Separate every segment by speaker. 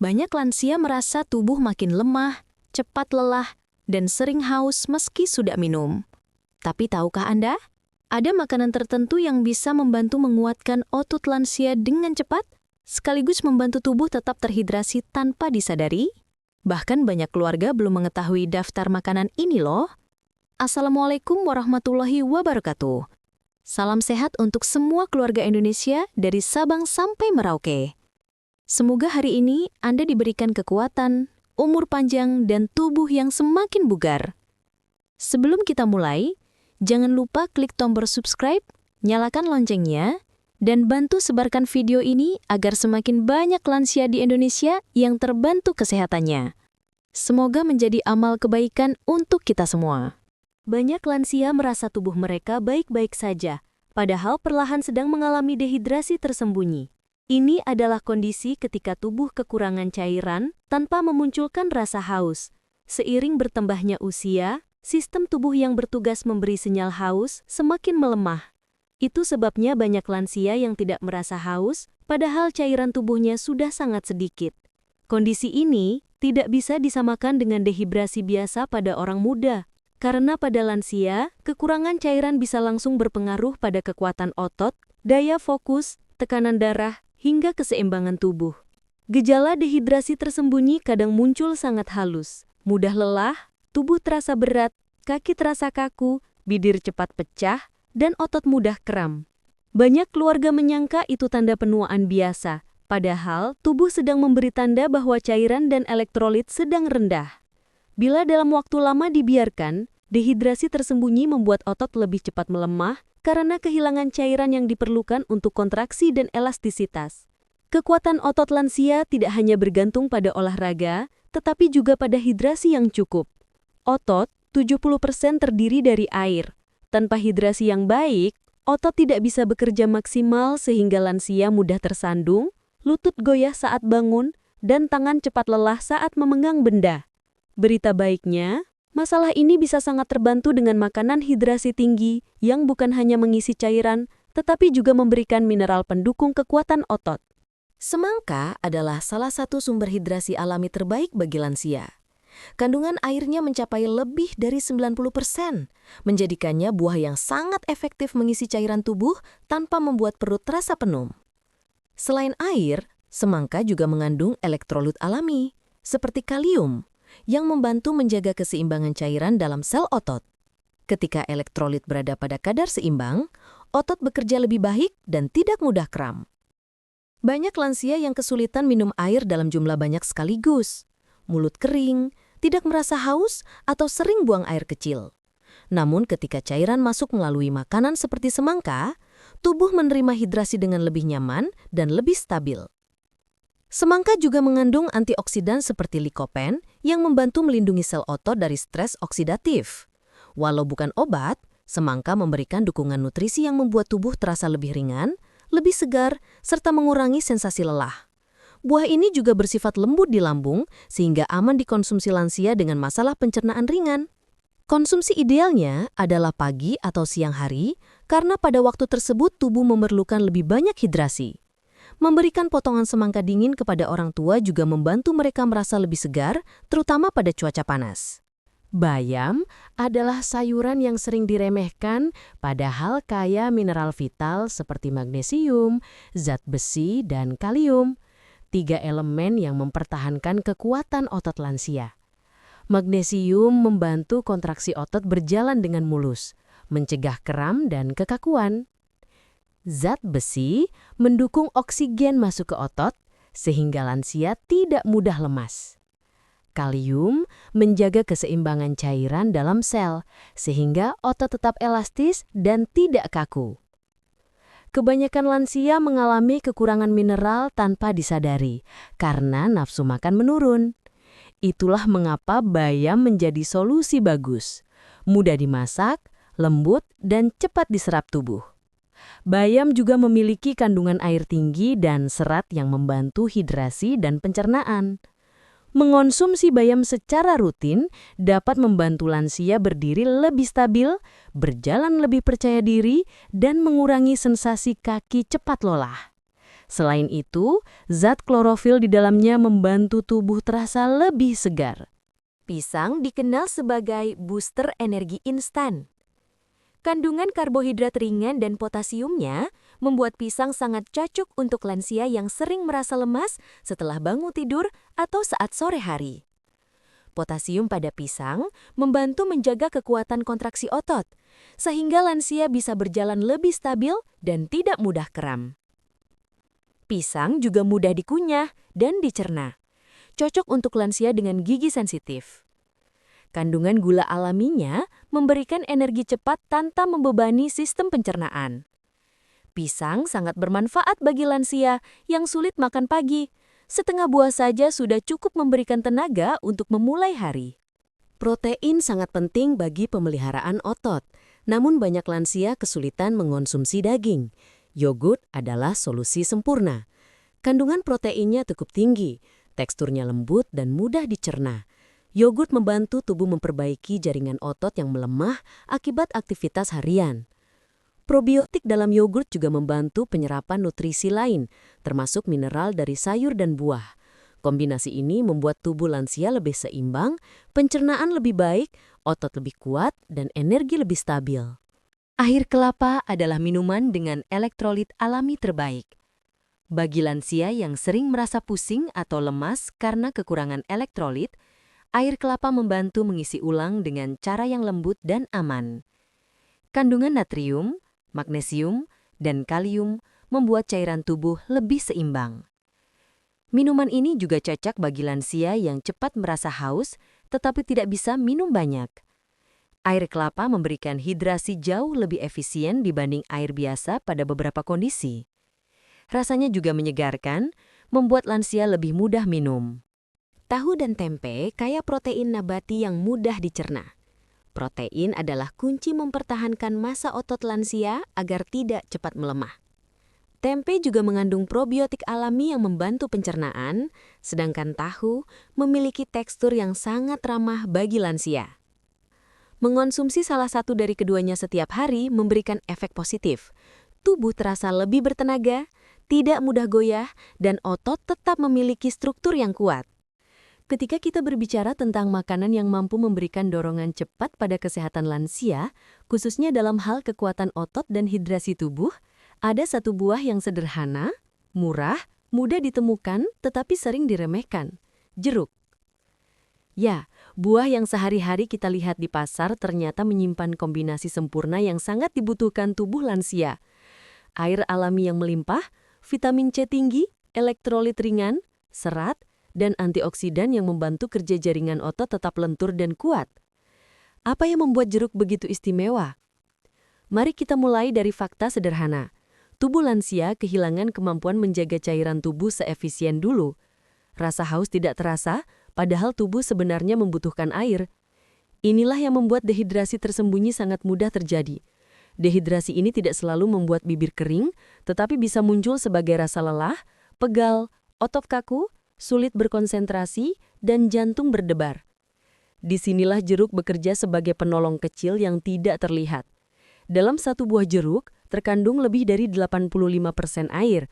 Speaker 1: Banyak lansia merasa tubuh makin lemah, cepat lelah, dan sering haus meski sudah minum. Tapi tahukah Anda? Ada makanan tertentu yang bisa membantu menguatkan otot lansia dengan cepat, sekaligus membantu tubuh tetap terhidrasi tanpa disadari? Bahkan banyak keluarga belum mengetahui daftar makanan ini loh. Assalamualaikum warahmatullahi wabarakatuh. Salam sehat untuk semua keluarga Indonesia dari Sabang sampai Merauke. Semoga hari ini Anda diberikan kekuatan, umur panjang, dan tubuh yang semakin bugar. Sebelum kita mulai, jangan lupa klik tombol subscribe, nyalakan loncengnya, dan bantu sebarkan video ini agar semakin banyak lansia di Indonesia yang terbantu kesehatannya. Semoga menjadi amal kebaikan untuk kita semua. Banyak lansia merasa tubuh mereka baik-baik saja, padahal perlahan sedang mengalami dehidrasi tersembunyi. Ini adalah kondisi ketika tubuh kekurangan cairan tanpa memunculkan rasa haus. Seiring bertambahnya usia, sistem tubuh yang bertugas memberi sinyal haus semakin melemah. Itu sebabnya banyak lansia yang tidak merasa haus, padahal cairan tubuhnya sudah sangat sedikit. Kondisi ini tidak bisa disamakan dengan dehidrasi biasa pada orang muda, karena pada lansia, kekurangan cairan bisa langsung berpengaruh pada kekuatan otot, daya fokus, tekanan darah, hingga keseimbangan tubuh. Gejala dehidrasi tersembunyi kadang muncul sangat halus, mudah lelah, tubuh terasa berat, kaki terasa kaku, bibir cepat pecah, dan otot mudah kram. Banyak keluarga menyangka itu tanda penuaan biasa, padahal tubuh sedang memberi tanda bahwa cairan dan elektrolit sedang rendah. Bila dalam waktu lama dibiarkan, dehidrasi tersembunyi membuat otot lebih cepat melemah karena kehilangan cairan yang diperlukan untuk kontraksi dan elastisitas. Kekuatan otot lansia tidak hanya bergantung pada olahraga, tetapi juga pada hidrasi yang cukup. Otot 70% terdiri dari air. Tanpa hidrasi yang baik, otot tidak bisa bekerja maksimal sehingga lansia mudah tersandung, lutut goyah saat bangun, dan tangan cepat lelah saat memegang benda. Berita baiknya, masalah ini bisa sangat terbantu dengan makanan hidrasi tinggi yang bukan hanya mengisi cairan, tetapi juga memberikan mineral pendukung kekuatan otot. Semangka adalah salah satu sumber hidrasi alami terbaik bagi lansia. Kandungan airnya mencapai lebih dari 90%, menjadikannya buah yang sangat efektif mengisi cairan tubuh tanpa membuat perut terasa penuh. Selain air, semangka juga mengandung elektrolit alami, seperti kalium, yang membantu menjaga keseimbangan cairan dalam sel otot. Ketika elektrolit berada pada kadar seimbang, otot bekerja lebih baik dan tidak mudah kram. Banyak lansia yang kesulitan minum air dalam jumlah banyak sekaligus, mulut kering, tidak merasa haus, atau sering buang air kecil. Namun ketika cairan masuk melalui makanan seperti semangka, tubuh menerima hidrasi dengan lebih nyaman dan lebih stabil. Semangka juga mengandung antioksidan seperti likopen yang membantu melindungi sel otot dari stres oksidatif. Walau bukan obat, semangka memberikan dukungan nutrisi yang membuat tubuh terasa lebih ringan, lebih segar, serta mengurangi sensasi lelah. Buah ini juga bersifat lembut di lambung sehingga aman dikonsumsi lansia dengan masalah pencernaan ringan. Konsumsi idealnya adalah pagi atau siang hari karena pada waktu tersebut tubuh memerlukan lebih banyak hidrasi. Memberikan potongan semangka dingin kepada orang tua juga membantu mereka merasa lebih segar, terutama pada cuaca panas. Bayam adalah sayuran yang sering diremehkan, padahal kaya mineral vital seperti magnesium, zat besi, dan kalium. 3 elemen yang mempertahankan kekuatan otot lansia. Magnesium membantu kontraksi otot berjalan dengan mulus, mencegah kram dan kekakuan. Zat besi mendukung oksigen masuk ke otot, sehingga lansia tidak mudah lemas. Kalium menjaga keseimbangan cairan dalam sel, sehingga otot tetap elastis dan tidak kaku. Kebanyakan lansia mengalami kekurangan mineral tanpa disadari, karena nafsu makan menurun. Itulah mengapa bayam menjadi solusi bagus. Mudah dimasak, lembut, dan cepat diserap tubuh. Bayam juga memiliki kandungan air tinggi dan serat yang membantu hidrasi dan pencernaan. Mengonsumsi bayam secara rutin dapat membantu lansia berdiri lebih stabil, berjalan lebih percaya diri, dan mengurangi sensasi kaki cepat lelah.
Speaker 2: Selain itu, zat klorofil di dalamnya membantu tubuh terasa lebih segar.
Speaker 1: Pisang dikenal sebagai booster energi instan. Kandungan karbohidrat ringan dan potasiumnya membuat pisang sangat cocok untuk lansia yang sering merasa lemas setelah bangun tidur atau saat sore hari. Potasium pada pisang membantu menjaga kekuatan kontraksi otot, sehingga lansia bisa berjalan lebih stabil dan tidak mudah kram. Pisang juga mudah dikunyah dan dicerna. Cocok untuk lansia dengan gigi sensitif. Kandungan gula alaminya memberikan energi cepat tanpa membebani sistem pencernaan. Pisang sangat bermanfaat bagi lansia yang sulit makan pagi. Setengah buah saja sudah cukup memberikan tenaga untuk memulai hari.
Speaker 2: Protein sangat penting bagi pemeliharaan otot, namun banyak lansia kesulitan mengonsumsi daging. Yogurt adalah solusi sempurna. Kandungan proteinnya cukup tinggi, teksturnya lembut dan mudah dicerna. Yogurt membantu tubuh memperbaiki jaringan otot yang melemah akibat aktivitas harian. Probiotik dalam yogurt juga membantu penyerapan nutrisi lain, termasuk mineral dari sayur dan buah. Kombinasi ini membuat tubuh lansia lebih seimbang, pencernaan lebih baik, otot lebih kuat, dan energi lebih stabil. Air kelapa adalah minuman dengan elektrolit alami terbaik. Bagi lansia yang sering merasa pusing atau lemas karena kekurangan elektrolit, air kelapa membantu mengisi ulang dengan cara yang lembut dan aman. Kandungan natrium, magnesium, dan kalium membuat cairan tubuh lebih seimbang. Minuman ini juga cocok bagi lansia yang cepat merasa haus tetapi tidak bisa minum banyak. Air kelapa memberikan hidrasi jauh lebih efisien dibanding air biasa pada beberapa kondisi. Rasanya juga menyegarkan, membuat lansia lebih mudah minum. Tahu dan tempe kaya protein nabati yang mudah dicerna. Protein adalah kunci mempertahankan massa otot lansia agar tidak cepat melemah. Tempe juga mengandung probiotik alami yang membantu pencernaan, sedangkan tahu memiliki tekstur yang sangat ramah bagi lansia. Mengonsumsi salah satu dari keduanya setiap hari memberikan efek positif. Tubuh terasa lebih bertenaga, tidak mudah goyah, dan otot tetap memiliki struktur yang kuat. Ketika kita berbicara tentang makanan yang mampu memberikan dorongan cepat pada kesehatan lansia, khususnya dalam hal kekuatan otot dan hidrasi tubuh, ada satu buah yang sederhana, murah, mudah ditemukan, tetapi sering diremehkan. Jeruk. Ya, buah yang sehari-hari kita lihat di pasar ternyata menyimpan kombinasi sempurna yang sangat dibutuhkan tubuh lansia. Air alami yang melimpah, vitamin C tinggi, elektrolit ringan, serat, dan antioksidan yang membantu kerja jaringan otot tetap lentur dan kuat. Apa yang membuat jeruk begitu istimewa? Mari kita mulai dari fakta sederhana. Tubuh lansia kehilangan kemampuan menjaga cairan tubuh seefisien dulu. Rasa haus tidak terasa, padahal tubuh sebenarnya membutuhkan air. Inilah yang membuat dehidrasi tersembunyi sangat mudah terjadi. Dehidrasi ini tidak selalu membuat bibir kering, tetapi bisa muncul sebagai rasa lelah, pegal, otot kaku, sulit berkonsentrasi, dan jantung berdebar. Disinilah jeruk bekerja sebagai penolong kecil yang tidak terlihat. Dalam satu buah jeruk, terkandung lebih dari 85% air.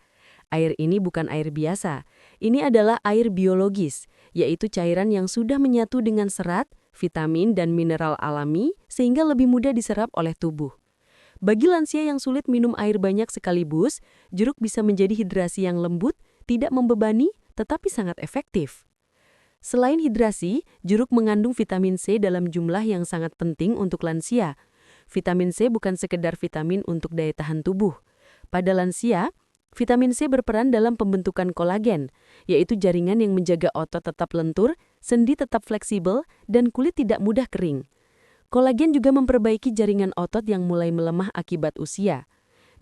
Speaker 2: Air ini bukan air biasa. Ini adalah air biologis, yaitu cairan yang sudah menyatu dengan serat, vitamin, dan mineral alami sehingga lebih mudah diserap oleh tubuh. Bagi lansia yang sulit minum air banyak sekaligus, jeruk bisa menjadi hidrasi yang lembut, tidak membebani, tetapi sangat efektif. Selain hidrasi, jeruk mengandung vitamin C dalam jumlah yang sangat penting untuk lansia. Vitamin C bukan sekedar vitamin untuk daya tahan tubuh. Pada lansia, vitamin C berperan dalam pembentukan kolagen, yaitu jaringan yang menjaga otot tetap lentur, sendi tetap fleksibel, dan kulit tidak mudah kering. Kolagen juga memperbaiki jaringan otot yang mulai melemah akibat usia.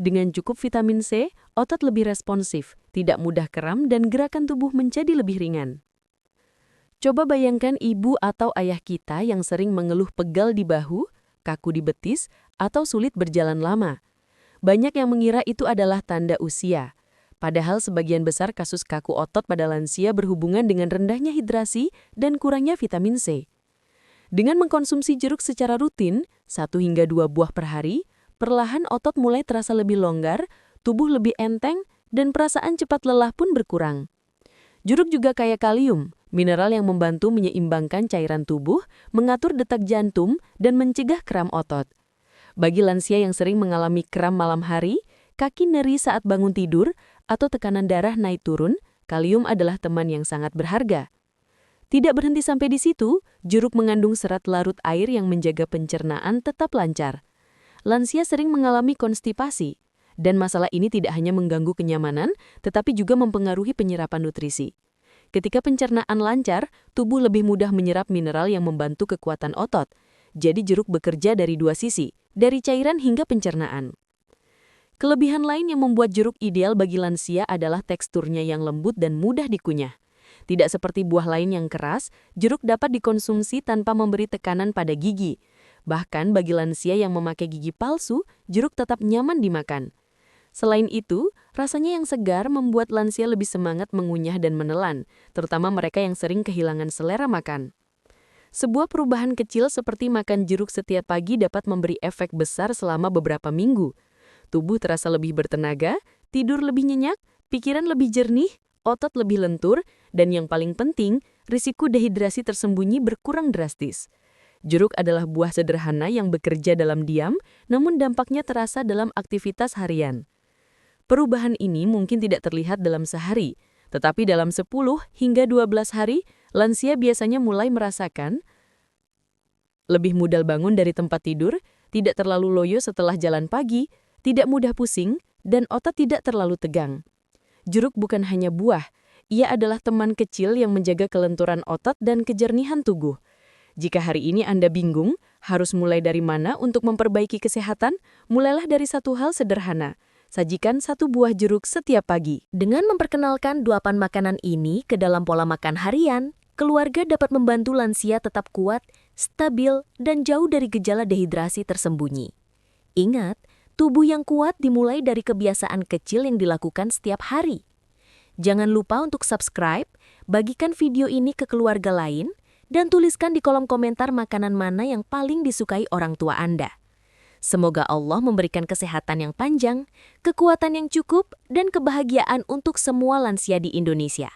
Speaker 2: Dengan cukup vitamin C, otot lebih responsif, tidak mudah kram, dan gerakan tubuh menjadi lebih ringan. Coba bayangkan ibu atau ayah kita yang sering mengeluh pegal di bahu, kaku di betis, atau sulit berjalan lama. Banyak yang mengira itu adalah tanda usia. Padahal sebagian besar kasus kaku otot pada lansia berhubungan dengan rendahnya hidrasi dan kurangnya vitamin C. Dengan mengkonsumsi jeruk secara rutin, 1 hingga 2 buah per hari, perlahan otot mulai terasa lebih longgar, tubuh lebih enteng, dan perasaan cepat lelah pun berkurang. Jeruk juga kaya kalium, mineral yang membantu menyeimbangkan cairan tubuh, mengatur detak jantung, dan mencegah kram otot. Bagi lansia yang sering mengalami kram malam hari, kaki nyeri saat bangun tidur, atau tekanan darah naik turun, kalium adalah teman yang sangat berharga. Tidak berhenti sampai di situ, jeruk mengandung serat larut air yang menjaga pencernaan tetap lancar. Lansia sering mengalami konstipasi, dan masalah ini tidak hanya mengganggu kenyamanan, tetapi juga mempengaruhi penyerapan nutrisi. Ketika pencernaan lancar, tubuh lebih mudah menyerap mineral yang membantu kekuatan otot. Jadi jeruk bekerja dari dua sisi, dari cairan hingga pencernaan. Kelebihan lain yang membuat jeruk ideal bagi lansia adalah teksturnya yang lembut dan mudah dikunyah. Tidak seperti buah lain yang keras, jeruk dapat dikonsumsi tanpa memberi tekanan pada gigi. Bahkan bagi lansia yang memakai gigi palsu, jeruk tetap nyaman dimakan. Selain itu, rasanya yang segar membuat lansia lebih semangat mengunyah dan menelan, terutama mereka yang sering kehilangan selera makan. Sebuah perubahan kecil seperti makan jeruk setiap pagi dapat memberi efek besar selama beberapa minggu. Tubuh terasa lebih bertenaga, tidur lebih nyenyak, pikiran lebih jernih, otot lebih lentur, dan yang paling penting, risiko dehidrasi tersembunyi berkurang drastis. Jeruk adalah buah sederhana yang bekerja dalam diam, namun dampaknya terasa dalam aktivitas harian. Perubahan ini mungkin tidak terlihat dalam sehari, tetapi dalam 10 hingga 12 hari, lansia biasanya mulai merasakan lebih mudah bangun dari tempat tidur, tidak terlalu loyo setelah jalan pagi, tidak mudah pusing, dan otot tidak terlalu tegang. Jeruk bukan hanya buah, ia adalah teman kecil yang menjaga kelenturan otot dan kejernihan tubuh. Jika hari ini Anda bingung, harus mulai dari mana untuk memperbaiki kesehatan, mulailah dari satu hal sederhana. Sajikan satu buah jeruk setiap pagi. Dengan memperkenalkan 8 makanan ini ke dalam pola makan harian, keluarga dapat membantu lansia tetap kuat, stabil, dan jauh dari gejala dehidrasi tersembunyi. Ingat, tubuh yang kuat dimulai dari kebiasaan kecil yang dilakukan setiap hari. Jangan lupa untuk subscribe, bagikan video ini ke keluarga lain, dan tuliskan di kolom komentar makanan mana yang paling disukai orang tua Anda. Semoga Allah memberikan kesehatan yang panjang, kekuatan yang cukup, dan kebahagiaan untuk semua lansia di Indonesia.